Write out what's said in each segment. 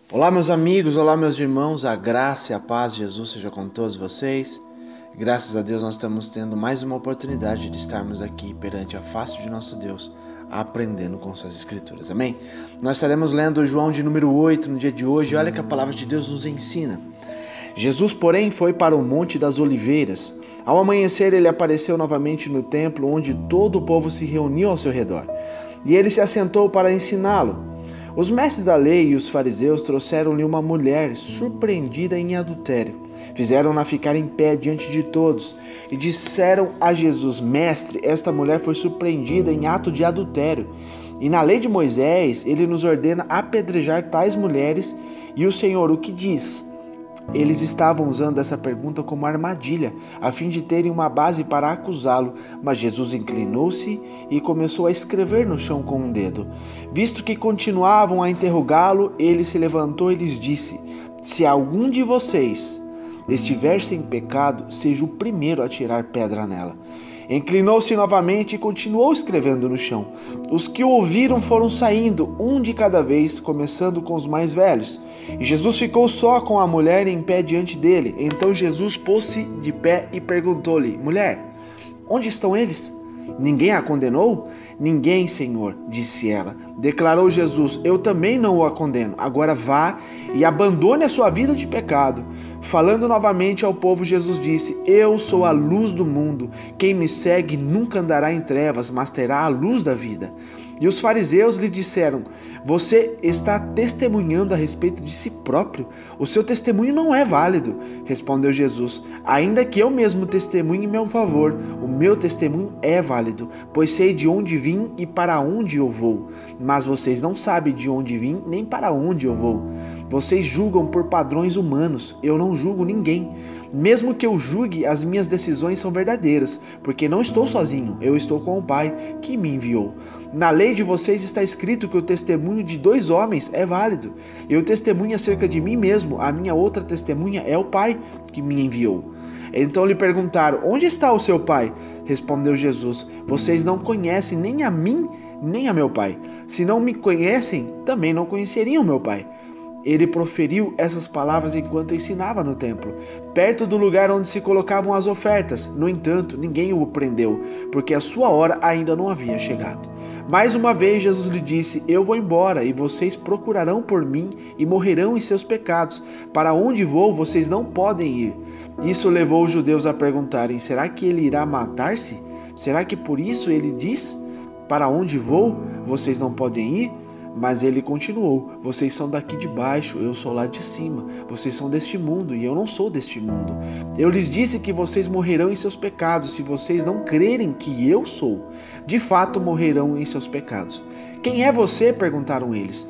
Olá meus amigos, olá meus irmãos, a graça e a paz de Jesus seja com todos vocês. Graças a Deus nós estamos tendo mais uma oportunidade de estarmos aqui perante a face de nosso Deus, aprendendo com suas escrituras, amém? Nós estaremos lendo João de número 8 no dia de hoje. Olha que a palavra de Deus nos ensina. Jesus, porém, foi para o Monte das Oliveiras. Ao amanhecer ele apareceu novamente no templo, onde todo o povo se reuniu ao seu redor. E ele se assentou para ensiná-lo. Os mestres da lei e os fariseus trouxeram-lhe uma mulher surpreendida em adultério. Fizeram-na ficar em pé diante de todos e disseram a Jesus: Mestre, esta mulher foi surpreendida em ato de adultério. E na lei de Moisés, ele nos ordena apedrejar tais mulheres. E o Senhor o que diz? Eles estavam usando essa pergunta como armadilha, a fim de terem uma base para acusá-lo, mas Jesus inclinou-se e começou a escrever no chão com um dedo. Visto que continuavam a interrogá-lo, ele se levantou e lhes disse: Se algum de vocês estiver sem pecado, seja o primeiro a tirar pedra nela. Inclinou-se novamente e continuou escrevendo no chão. Os que o ouviram foram saindo, um de cada vez, começando com os mais velhos. E Jesus ficou só com a mulher em pé diante dele. Então Jesus pôs-se de pé e perguntou-lhe: Mulher, onde estão eles? Ninguém a condenou? Ninguém, Senhor, disse ela. Declarou Jesus: Eu também não a condeno. Agora vá e abandone a sua vida de pecado. Falando novamente ao povo, Jesus disse: Eu sou a luz do mundo. Quem me segue nunca andará em trevas, mas terá a luz da vida. E os fariseus lhe disseram: Você está testemunhando a respeito de si próprio. O seu testemunho não é válido. Respondeu Jesus: Ainda que eu mesmo testemunhe em meu favor, o meu testemunho é válido, pois sei de onde vim e para onde eu vou. Mas vocês não sabem de onde vim nem para onde eu vou. Vocês julgam por padrões humanos. Eu não julgo ninguém. Mesmo que eu julgue, as minhas decisões são verdadeiras, porque não estou sozinho, eu estou com o Pai que me enviou. Na lei de vocês está escrito que o testemunho de dois homens é válido. Eu testemunho acerca de mim mesmo, a minha outra testemunha é o Pai que me enviou. Então lhe perguntaram: Onde está o seu Pai? Respondeu Jesus: Vocês não conhecem nem a mim, nem a meu Pai. Se não me conhecem, também não conheceriam meu Pai. Ele proferiu essas palavras enquanto ensinava no templo, perto do lugar onde se colocavam as ofertas. No entanto, ninguém o prendeu, porque a sua hora ainda não havia chegado. Mais uma vez Jesus lhe disse: Eu vou embora, e vocês procurarão por mim e morrerão em seus pecados. Para onde vou, vocês não podem ir. Isso levou os judeus a perguntarem: Será que ele irá matar-se? Será que por isso ele diz: Para onde vou, vocês não podem ir? Mas ele continuou: Vocês são daqui de baixo, eu sou lá de cima. Vocês são deste mundo e eu não sou deste mundo. Eu lhes disse que vocês morrerão em seus pecados se vocês não crerem que eu sou. De fato, morrerão em seus pecados. Quem é você? Perguntaram eles.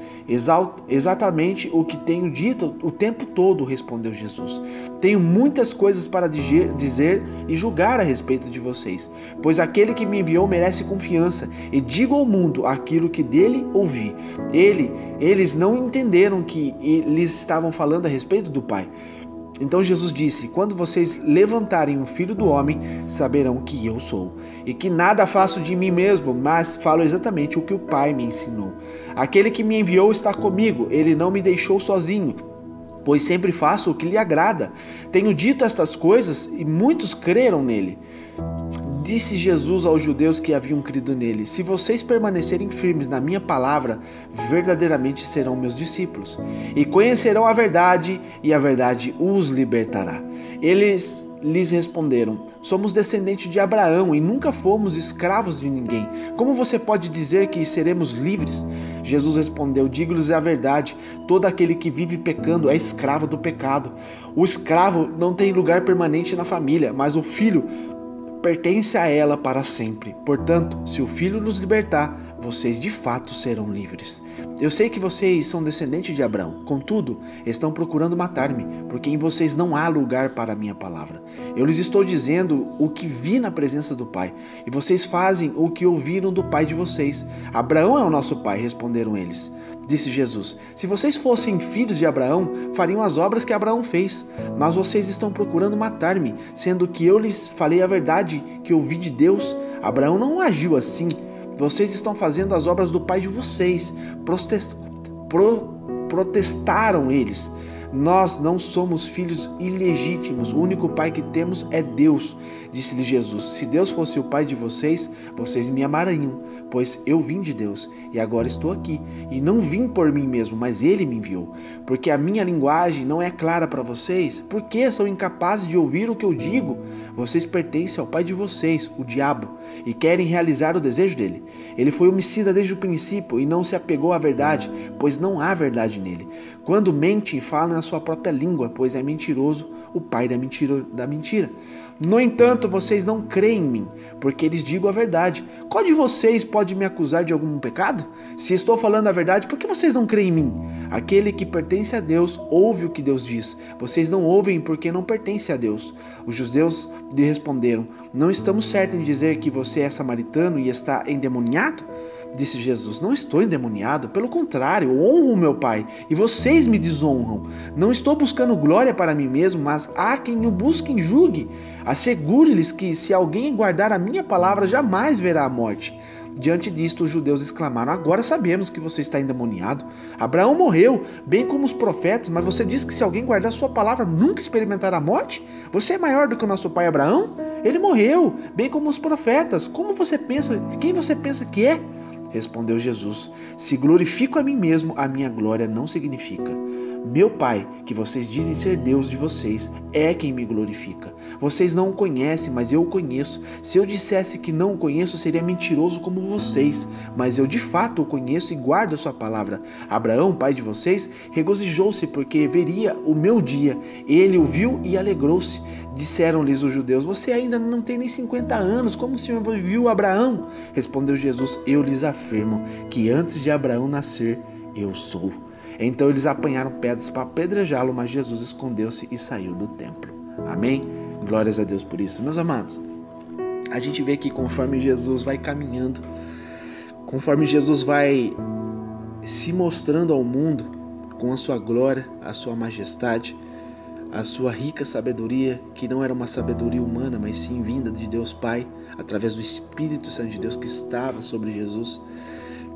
Exatamente o que tenho dito o tempo todo, respondeu Jesus. Tenho muitas coisas para dizer e julgar a respeito de vocês, pois aquele que me enviou merece confiança, e digo ao mundo aquilo que dele ouvi. Eles não entenderam que eles estavam falando a respeito do Pai. Então Jesus disse: Quando vocês levantarem o Filho do Homem, saberão que eu sou, e que nada faço de mim mesmo, mas falo exatamente o que o Pai me ensinou. Aquele que me enviou está comigo, ele não me deixou sozinho, pois sempre faço o que lhe agrada. Tenho dito estas coisas e muitos creram nele. Disse Jesus aos judeus que haviam crido nele: Se vocês permanecerem firmes na minha palavra, verdadeiramente serão meus discípulos, e conhecerão a verdade, e a verdade os libertará. Eles lhes responderam: Somos descendentes de Abraão e nunca fomos escravos de ninguém. Como você pode dizer que seremos livres? Jesus respondeu: Digo-lhes a verdade, todo aquele que vive pecando é escravo do pecado. O escravo não tem lugar permanente na família, mas o filho pertence a ela para sempre. Portanto, se o Filho nos libertar, vocês de fato serão livres. Eu sei que vocês são descendentes de Abraão, contudo, estão procurando matar-me, porque em vocês não há lugar para a minha palavra. Eu lhes estou dizendo o que vi na presença do Pai, e vocês fazem o que ouviram do pai de vocês. Abraão é o nosso pai, responderam eles. Disse Jesus: Se vocês fossem filhos de Abraão, fariam as obras que Abraão fez. Mas vocês estão procurando matar-me, sendo que eu lhes falei a verdade que ouvi de Deus. Abraão não agiu assim. Vocês estão fazendo as obras do pai de vocês, protestaram eles. Nós não somos filhos ilegítimos, o único pai que temos é Deus, disse-lhe Jesus. Se Deus fosse o pai de vocês, vocês me amariam, pois eu vim de Deus e agora estou aqui. E não vim por mim mesmo, mas Ele me enviou. Porque a minha linguagem não é clara para vocês, porque são incapazes de ouvir o que eu digo. Vocês pertencem ao pai de vocês, o diabo, e querem realizar o desejo dele. Ele foi homicida desde o princípio e não se apegou à verdade, pois não há verdade nele. Quando mente, fala na sua própria língua, pois é mentiroso, o pai da mentira. No entanto, vocês não creem em mim, porque lhes digo a verdade. Qual de vocês pode me acusar de algum pecado? Se estou falando a verdade, por que vocês não creem em mim? Aquele que pertence a Deus ouve o que Deus diz. Vocês não ouvem porque não pertencem a Deus. Os judeus lhe responderam: não estamos certos em dizer que você é samaritano e está endemoniado? Disse Jesus: não estou endemoniado, pelo contrário, honro o meu Pai, e vocês me desonram. Não estou buscando glória para mim mesmo, mas há quem o busque e julgue. Assegure-lhes que, se alguém guardar a minha palavra, jamais verá a morte. Diante disto, os judeus exclamaram: agora sabemos que você está endemoniado. Abraão morreu, bem como os profetas, mas você diz que se alguém guardar sua palavra, nunca experimentará a morte? Você é maior do que o nosso pai Abraão? Ele morreu, bem como os profetas. Quem você pensa que é? Respondeu Jesus: se glorifico a mim mesmo, a minha glória não significa. Meu Pai, que vocês dizem ser Deus de vocês, é quem me glorifica. Vocês não o conhecem, mas eu o conheço. Se eu dissesse que não o conheço, seria mentiroso como vocês. Mas eu de fato o conheço e guardo a sua palavra. Abraão, pai de vocês, regozijou-se porque veria o meu dia. Ele o viu e alegrou-se. Disseram-lhes os judeus: você ainda não tem nem 50 anos, como o Senhor viu Abraão? Respondeu Jesus: eu lhes afirmo que antes de Abraão nascer, eu sou. Então eles apanharam pedras para apedrejá-lo, mas Jesus escondeu-se e saiu do templo. Amém? Glórias a Deus por isso. Meus amados, a gente vê que conforme Jesus vai caminhando, conforme Jesus vai se mostrando ao mundo com a sua glória, a sua majestade, a sua rica sabedoria, que não era uma sabedoria humana, mas sim vinda de Deus Pai, através do Espírito Santo de Deus que estava sobre Jesus.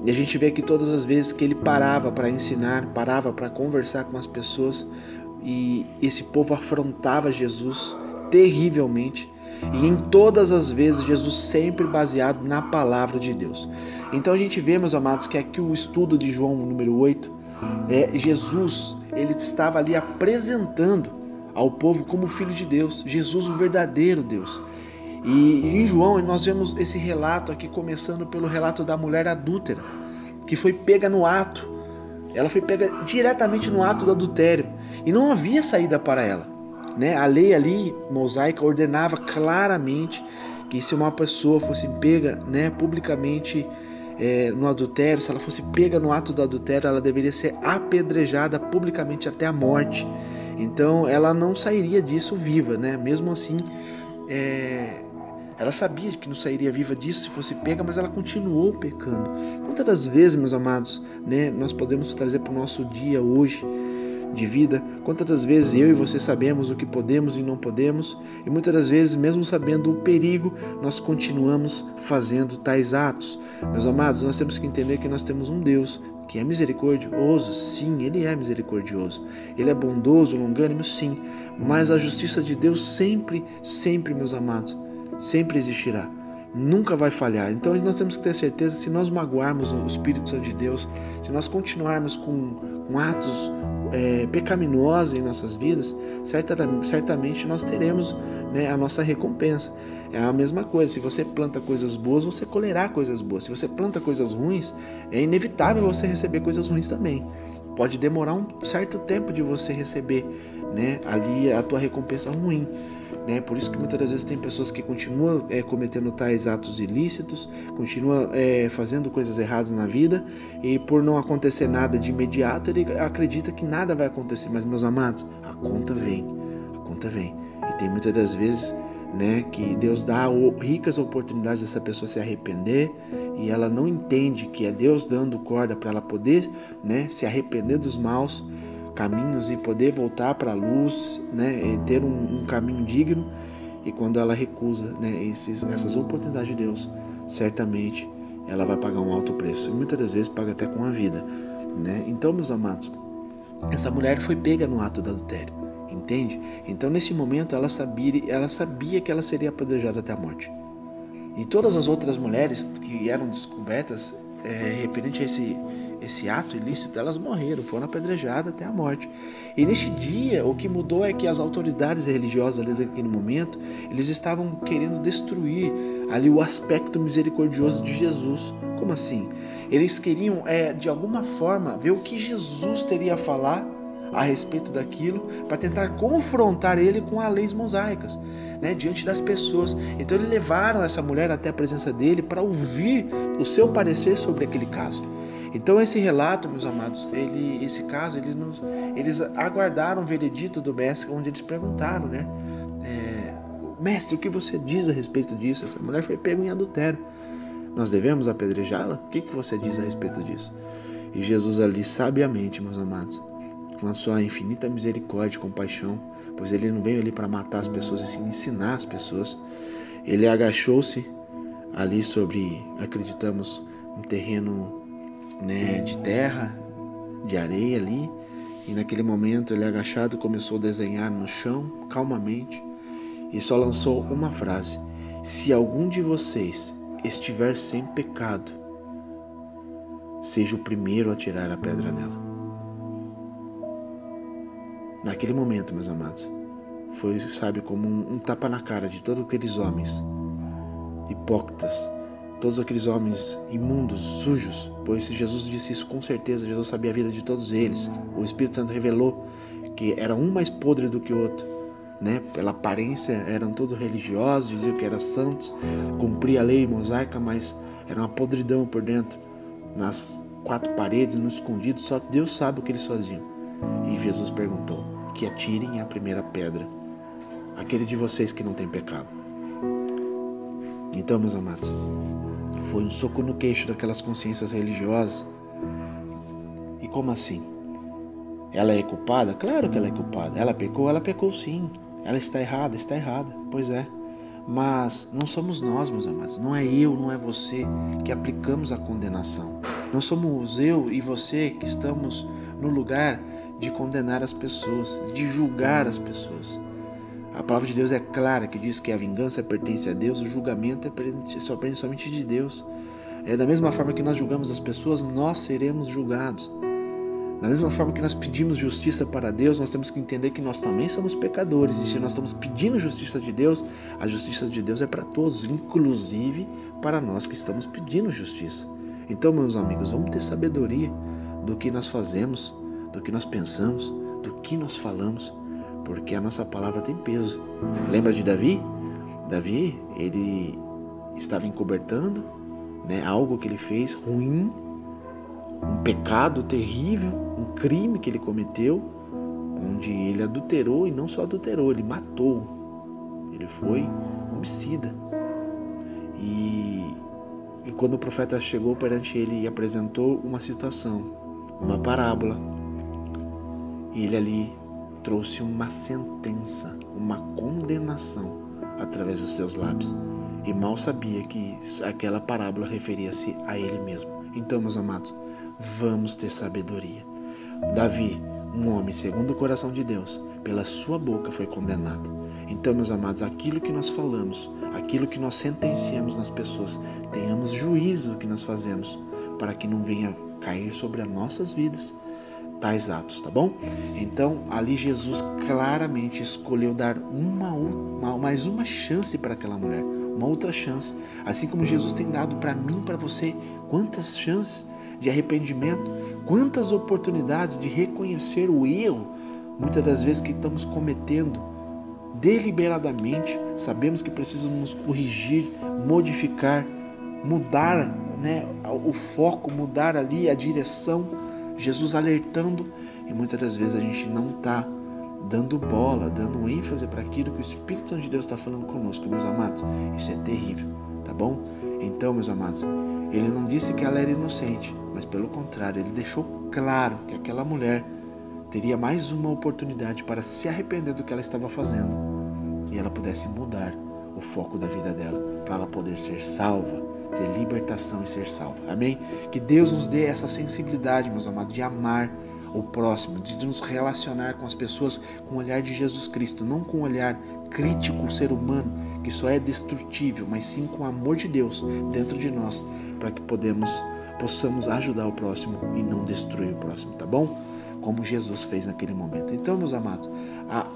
E a gente vê que todas as vezes que ele parava para ensinar, parava para conversar com as pessoas, e esse povo afrontava Jesus terrivelmente. E em todas as vezes, Jesus sempre baseado na palavra de Deus. Então a gente vê, meus amados, que aqui o estudo de João número 8, Jesus, ele estava ali apresentando ao povo como filho de Deus, Jesus o verdadeiro Deus. E em João nós vemos esse relato aqui, começando pelo relato da mulher adúltera, que foi pega no ato. Ela foi pega diretamente no ato do adultério e não havia saída para ela, né? A lei ali mosaica ordenava claramente que se uma pessoa fosse pega, né, publicamente no adultério, se ela fosse pega no ato do adultério, ela deveria ser apedrejada publicamente até a morte. Então ela não sairia disso viva, né? Mesmo assim, ela sabia que não sairia viva disso se fosse pega, mas ela continuou pecando. Quantas das vezes, meus amados, né, nós podemos trazer para o nosso dia hoje de vida? Quantas das vezes eu e você sabemos o que podemos e não podemos, e muitas das vezes, mesmo sabendo o perigo, nós continuamos fazendo tais atos. Meus amados, nós temos que entender que nós temos um Deus que é misericordioso. Sim, Ele é misericordioso. Ele é bondoso, longânimo, sim. Mas a justiça de Deus sempre, meus amados, sempre existirá. Nunca vai falhar. Então nós temos que ter certeza, se nós magoarmos o Espírito Santo de Deus, se nós continuarmos com atos pecaminosos em nossas vidas, certamente nós teremos, né, a nossa recompensa. É a mesma coisa, se você planta coisas boas, você colherá coisas boas. Se você planta coisas ruins, é inevitável você receber coisas ruins também. Pode demorar um certo tempo de você receber, né, ali a tua recompensa ruim, né? Por isso que muitas das vezes tem pessoas que continuam cometendo tais atos ilícitos, continuam fazendo coisas erradas na vida, e por não acontecer nada de imediato, ele acredita que nada vai acontecer. Mas, meus amados, a conta vem. E tem muitas das vezes, né, que Deus dá ricas oportunidades dessa pessoa se arrepender, e ela não entende que é Deus dando corda para ela poder, né, se arrepender dos maus caminhos e poder voltar para a luz, né, e ter um caminho digno. E quando ela recusa, né, essas oportunidades de Deus, certamente ela vai pagar um alto preço, e muitas das vezes paga até com a vida, né? Então, meus amados, essa mulher foi pega no ato do adultério, entende? Então nesse momento ela sabia que ela seria apedrejada até a morte. E todas as outras mulheres que eram descobertas referente a esse ato ilícito, elas morreram, foram apedrejadas até a morte. E neste dia, o que mudou é que as autoridades religiosas ali naquele momento, eles estavam querendo destruir ali o aspecto misericordioso de Jesus. Como assim? Eles queriam, de alguma forma, ver o que Jesus teria a falar a respeito daquilo, para tentar confrontar ele com as leis mosaicas, né, diante das pessoas. Então eles levaram essa mulher até a presença dele para ouvir o seu parecer sobre aquele caso. Então esse relato, meus amados, esse caso, eles aguardaram o veredito do mestre, onde eles perguntaram, né, mestre, o que você diz a respeito disso? Essa mulher foi pega em adultério. Nós devemos apedrejá-la? O que você diz a respeito disso? E Jesus ali, sabiamente, meus amados, com a sua infinita misericórdia e compaixão, pois ele não veio ali para matar as pessoas, e sim ensinar as pessoas. Ele agachou-se ali sobre, acreditamos, um terreno, né, de terra, de areia ali, e naquele momento ele agachado começou a desenhar no chão, calmamente, e só lançou uma frase: se algum de vocês estiver sem pecado, seja o primeiro a tirar a pedra nela. Naquele momento, meus amados, foi, sabe, como um tapa na cara de todos aqueles homens hipócritas, todos aqueles homens imundos, sujos, pois se Jesus disse isso, com certeza Jesus sabia a vida de todos eles. O Espírito Santo revelou que era um mais podre do que o outro, né? Pela aparência eram todos religiosos, diziam que eram santos, cumpriam a lei mosaica, mas era uma podridão por dentro, nas quatro paredes, no escondido, só Deus sabe o que eles faziam. E Jesus perguntou: que atirem a primeira pedra aquele de vocês que não tem pecado. Então, meus amados, foi um soco no queixo daquelas consciências religiosas. E como assim? Ela é culpada? Claro que ela é culpada. Ela pecou sim. Ela está errada, pois é. Mas não somos nós, meus amados, não é eu, não é você que aplicamos a condenação. Não somos eu e você que estamos no lugar de condenar as pessoas, de julgar as pessoas. A palavra de Deus é clara, que diz que a vingança pertence a Deus, o julgamento é somente de Deus. Da mesma forma que nós julgamos as pessoas, nós seremos julgados. Da mesma forma que nós pedimos justiça para Deus, nós temos que entender que nós também somos pecadores. E se nós estamos pedindo justiça de Deus, a justiça de Deus é para todos, inclusive para nós que estamos pedindo justiça. Então, meus amigos, vamos ter sabedoria do que nós fazemos, do que nós pensamos, do que nós falamos, porque a nossa palavra tem peso. Lembra de Davi? Davi, ele estava encobertando, né, algo que ele fez ruim, um pecado terrível, um crime que ele cometeu, onde ele adulterou, e não só adulterou, ele matou. Ele foi homicida. E quando o profeta chegou perante ele e apresentou uma situação, uma parábola, ele ali trouxe uma sentença, uma condenação através dos seus lábios. E mal sabia que aquela parábola referia-se a ele mesmo. Então, meus amados, vamos ter sabedoria. Davi, um homem segundo o coração de Deus, pela sua boca foi condenado. Então, meus amados, aquilo que nós falamos, aquilo que nós sentenciamos nas pessoas, tenhamos juízo do que nós fazemos, para que não venha cair sobre as nossas vidas tais atos, tá bom? Então, ali Jesus claramente escolheu dar mais uma chance para aquela mulher, uma outra chance. Assim como Jesus tem dado para mim, para você, quantas chances de arrependimento, quantas oportunidades de reconhecer o erro, muitas das vezes que estamos cometendo deliberadamente, sabemos que precisamos nos corrigir, modificar, mudar, né, o foco, mudar ali a direção, Jesus alertando, e muitas das vezes a gente não está dando bola, dando ênfase para aquilo que o Espírito Santo de Deus está falando conosco, meus amados. Isso é terrível, tá bom? Então, meus amados, ele não disse que ela era inocente, mas pelo contrário, ele deixou claro que aquela mulher teria mais uma oportunidade para se arrepender do que ela estava fazendo e ela pudesse mudar o foco da vida dela, para ela poder ser salva, ter libertação e ser salva. Amém? Que Deus nos dê essa sensibilidade, meus amados, de amar o próximo, de nos relacionar com as pessoas com o olhar de Jesus Cristo, não com o olhar crítico, o ser humano, que só é destrutível, mas sim com o amor de Deus dentro de nós, para que possamos ajudar o próximo e não destruir o próximo, tá bom? Como Jesus fez naquele momento. Então, meus amados,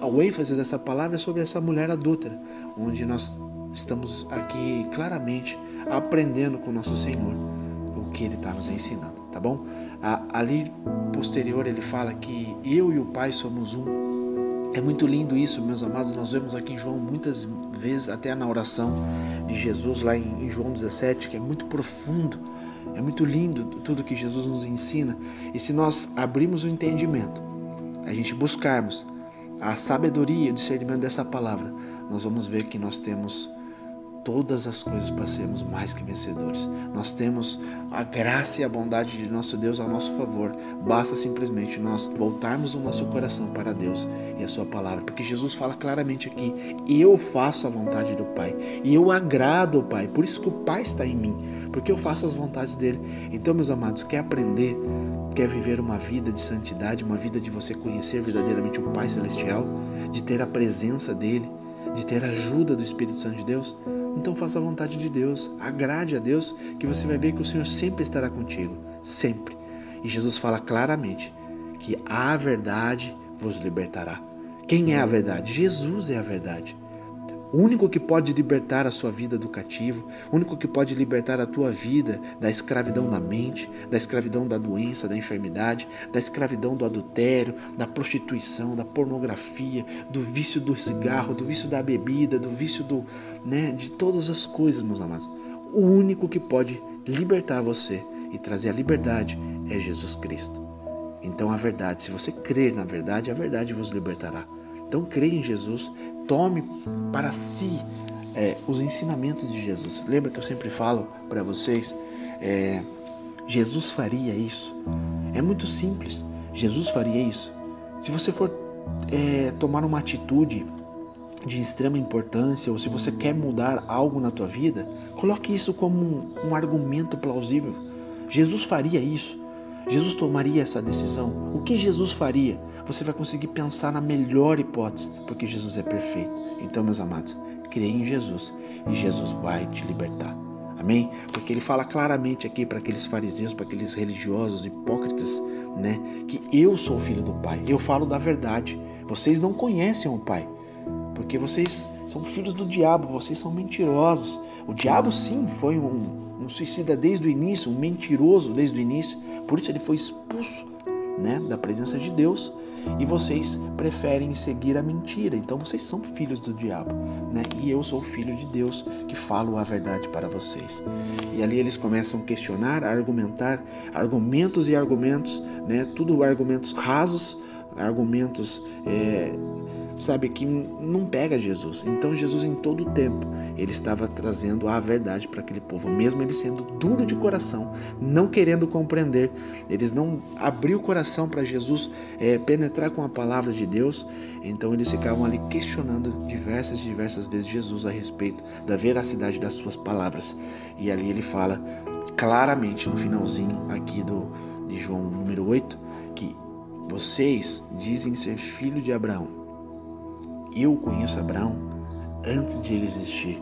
o ênfase dessa palavra é sobre essa mulher adúltera, onde nós estamos aqui claramente aprendendo com o nosso Senhor o que Ele está nos ensinando, tá bom? Ali, posterior, ele fala que eu e o Pai somos um. É muito lindo isso, meus amados. Nós vemos aqui em João muitas vezes, até na oração de Jesus, lá em João 17, que é muito profundo. É muito lindo tudo que Jesus nos ensina. E se nós abrirmos o entendimento, a gente buscarmos a sabedoria e o discernimento dessa palavra, nós vamos ver que nós temos todas as coisas para sermos mais que vencedores. Nós temos a graça e a bondade de nosso Deus ao nosso favor. Basta simplesmente nós voltarmos o nosso coração para Deus e a sua palavra. Porque Jesus fala claramente aqui, eu faço a vontade do Pai e eu agrado ao Pai. Por isso que o Pai está em mim, porque eu faço as vontades dele. Então, meus amados, quer aprender, quer viver uma vida de santidade, uma vida de você conhecer verdadeiramente o Pai Celestial, de ter a presença dele, de ter a ajuda do Espírito Santo de Deus? Então faça a vontade de Deus, agrade a Deus, que você vai ver que o Senhor sempre estará contigo, sempre. E Jesus fala claramente que a verdade vos libertará. Quem é a verdade? Jesus é a verdade. O único que pode libertar a sua vida do cativo, o único que pode libertar a tua vida da escravidão da mente, da escravidão da doença, da enfermidade, da escravidão do adultério, da prostituição, da pornografia, do vício do cigarro, do vício da bebida, do vício de todas as coisas, meus amados. O único que pode libertar você e trazer a liberdade é Jesus Cristo. Então a verdade, se você crer na verdade, a verdade vos libertará. Então creia em Jesus, tome para si os ensinamentos de Jesus. Lembra que eu sempre falo para vocês, Jesus faria isso. É muito simples, Jesus faria isso. Se você for tomar uma atitude de extrema importância, ou se você quer mudar algo na tua vida, coloque isso como um argumento plausível. Jesus faria isso. Jesus tomaria essa decisão. O que Jesus faria? Você vai conseguir pensar na melhor hipótese, porque Jesus é perfeito. Então, meus amados, creia em Jesus e Jesus vai te libertar. Amém? Porque ele fala claramente aqui para aqueles fariseus, para aqueles religiosos hipócritas, que eu sou o filho do Pai. Eu falo da verdade. Vocês não conhecem o Pai, porque vocês são filhos do diabo, vocês são mentirosos. O diabo, sim, foi um suicida desde o início, um mentiroso desde o início. Por isso ele foi expulso da presença de Deus. E vocês preferem seguir a mentira. Então vocês são filhos do diabo, E eu sou filho de Deus, que falo a verdade para vocês. E ali eles começam a questionar, a argumentar, argumentos e argumentos, tudo argumentos rasos, argumentos que não pega Jesus. Então Jesus, em todo o tempo, ele estava trazendo a verdade para aquele povo, mesmo ele sendo duro de coração, não querendo compreender. Eles não abriram o coração para Jesus penetrar com a palavra de Deus. Então eles ficavam ali questionando diversas vezes Jesus a respeito da veracidade das suas palavras. E ali ele fala claramente no finalzinho aqui de João número 8, que vocês dizem ser filho de Abraão. Eu conheço Abraão antes de ele existir,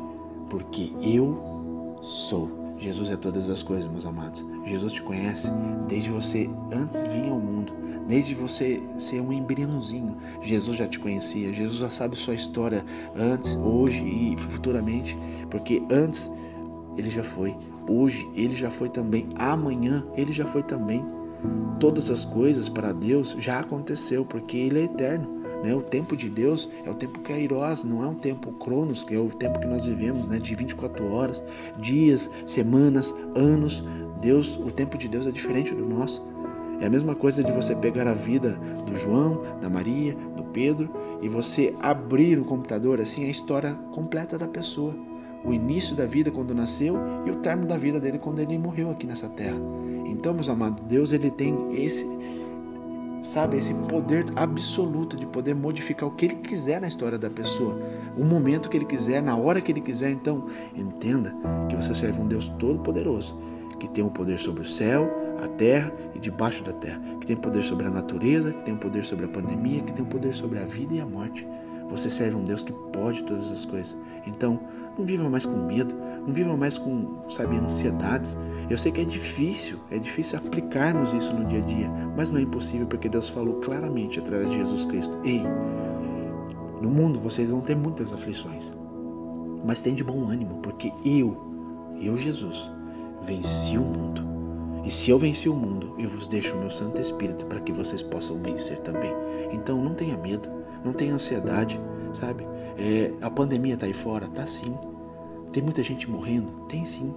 porque eu sou. Jesus é todas as coisas, meus amados. Jesus te conhece desde você antes de vir ao mundo, desde você ser um embriãozinho. Jesus já te conhecia, Jesus já sabe sua história antes, hoje e futuramente, porque antes ele já foi, hoje ele já foi também, amanhã ele já foi também. Todas as coisas para Deus já aconteceu, porque ele é eterno. O tempo de Deus é o tempo Kairos, não é um tempo Cronos, que é o tempo que nós vivemos, de 24 horas, dias, semanas, anos. O tempo de Deus é diferente do nosso. É a mesma coisa de você pegar a vida do João, da Maria, do Pedro, e você abrir o computador, assim, a história completa da pessoa. O início da vida quando nasceu e o término da vida dele quando ele morreu aqui nessa terra. Então, meus amados, Deus ele tem esse poder absoluto de poder modificar o que ele quiser na história da pessoa, o momento que ele quiser, na hora que ele quiser. Então, entenda que você serve um Deus todo-poderoso, que tem o poder sobre o céu, a terra e debaixo da terra, que tem poder sobre a natureza, que tem poder sobre a pandemia, que tem poder sobre a vida e a morte. Você serve um Deus que pode todas as coisas. Então, não viva mais com medo, não viva mais com, ansiedades. Eu sei que é difícil aplicarmos isso no dia a dia, mas não é impossível porque Deus falou claramente através de Jesus Cristo. Ei, no mundo vocês vão ter muitas aflições, mas tem de bom ânimo, porque eu, Jesus, venci o mundo. E se eu venci o mundo, eu vos deixo o meu Santo Espírito para que vocês possam vencer também. Então não tenha medo, não tenha ansiedade, sabe? A pandemia está aí fora? Tá sim. Tem muita gente morrendo? Tem sim.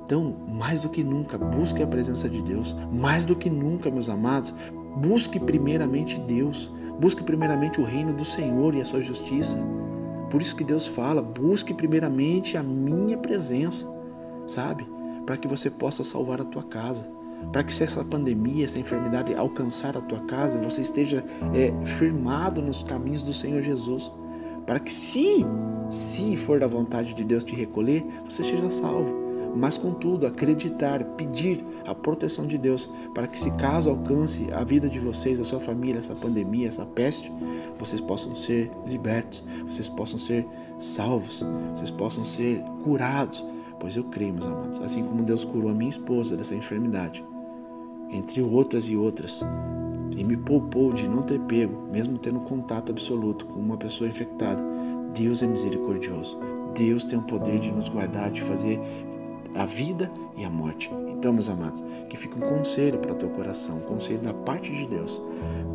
Então, mais do que nunca, busque a presença de Deus. Mais do que nunca, meus amados, busque primeiramente Deus. Busque primeiramente o reino do Senhor e a sua justiça. Por isso que Deus fala, busque primeiramente a minha presença, sabe? Para que você possa salvar a tua casa. Para que se essa pandemia, essa enfermidade alcançar a tua casa, você esteja firmado nos caminhos do Senhor Jesus. Para que se for da vontade de Deus te recolher, você seja salvo. Mas contudo, acreditar, pedir a proteção de Deus, para que se caso alcance a vida de vocês, a sua família, essa pandemia, essa peste, vocês possam ser libertos, vocês possam ser salvos, vocês possam ser curados. Pois eu creio, meus amados, assim como Deus curou a minha esposa dessa enfermidade, entre outras e outras, e me poupou de não ter pego, mesmo tendo contato absoluto com uma pessoa infectada. Deus é misericordioso. Deus tem o poder de nos guardar, de fazer a vida e a morte. Então, meus amados, que fique um conselho para o teu coração, um conselho da parte de Deus.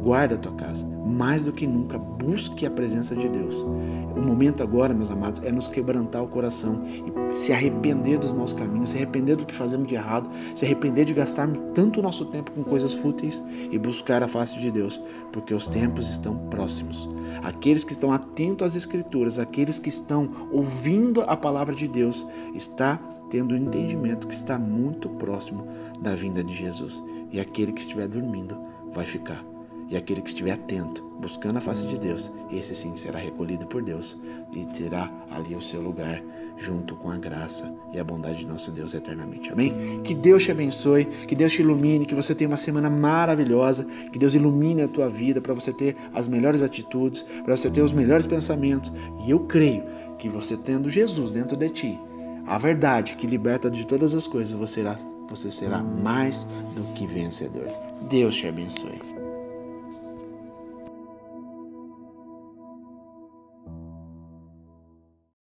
Guarda a tua casa. Mais do que nunca, busque a presença de Deus. O momento agora, meus amados, é nos quebrantar o coração e se arrepender dos maus caminhos, se arrepender do que fazemos de errado, se arrepender de gastarmos tanto o nosso tempo com coisas fúteis e buscar a face de Deus, porque os tempos estão próximos. Aqueles que estão atentos às Escrituras, aqueles que estão ouvindo a palavra de Deus, está tendo o entendimento que está muito próximo da vinda de Jesus. E aquele que estiver dormindo vai ficar. E aquele que estiver atento, buscando a face de Deus, esse sim será recolhido por Deus e terá ali o seu lugar junto com a graça e a bondade de nosso Deus eternamente. Amém? Que Deus te abençoe, que Deus te ilumine, que você tenha uma semana maravilhosa, que Deus ilumine a tua vida para você ter as melhores atitudes, para você ter os melhores pensamentos. E eu creio que você tendo Jesus dentro de ti, a verdade que liberta de todas as coisas, você será mais do que vencedor. Deus te abençoe.